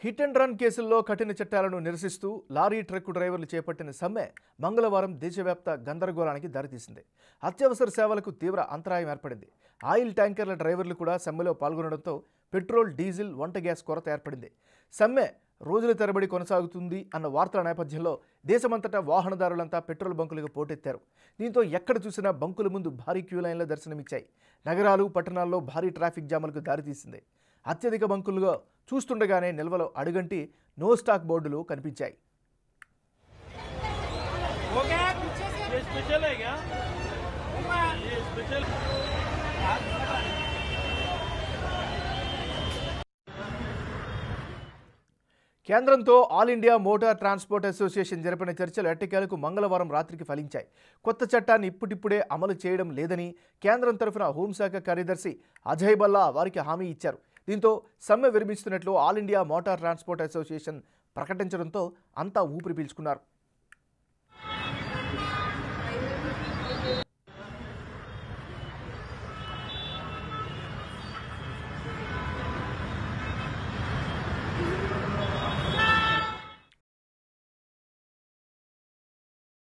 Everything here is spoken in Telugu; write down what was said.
హిట్ అండ్ రన్ కేసుల్లో కఠిన చట్టాలను నిరసిస్తూ లారీ ట్రక్కు డ్రైవర్లు చేపట్టిన సమ్మె మంగళవారం దేశవ్యాప్త గందరగోళానికి దారితీసింది. అత్యవసర సేవలకు తీవ్ర అంతరాయం ఏర్పడింది. ఆయిల్ ట్యాంకర్ల డ్రైవర్లు కూడా సమ్మెలో పాల్గొనడంతో పెట్రోల్, డీజిల్, వంట గ్యాస్ కొరత ఏర్పడింది. సమ్మె రోజుల తరబడి కొనసాగుతుంది అన్న వార్తల నేపథ్యంలో దేశమంతటా వాహనదారులంతా పెట్రోల్ బంకులకు పోటెత్తారు. దీంతో ఎక్కడ చూసినా బంకుల ముందు భారీ క్యూ లైన్లు దర్శనమిచ్చాయి. నగరాలు, పట్టణాల్లో భారీ ట్రాఫిక్ జాములకు దారితీసింది. అత్యధిక బంకులుగా చూస్తుండగానే నిల్వలో అడుగంటి నో స్టాక్ బోర్డులు కనిపించాయి. కేంద్రంతో all India Motor Transport association జరిపిన చర్చలు ఎట్టకేలకు మంగళవారం రాత్రికి ఫలించాయి. కొత్త చట్టాన్ని ఇప్పుడిప్పుడే అమలు చేయడం లేదని కేంద్రం తరఫున హోంశాఖ కార్యదర్శి అజయ్ భల్లా వారికి హామీ ఇచ్చారు. దీంతో సమ్మె విరమిస్తున్నట్లు All India Motor Transport Association ప్రకటించడంతో అంతా ఊపిరి పీల్చుకున్నారు.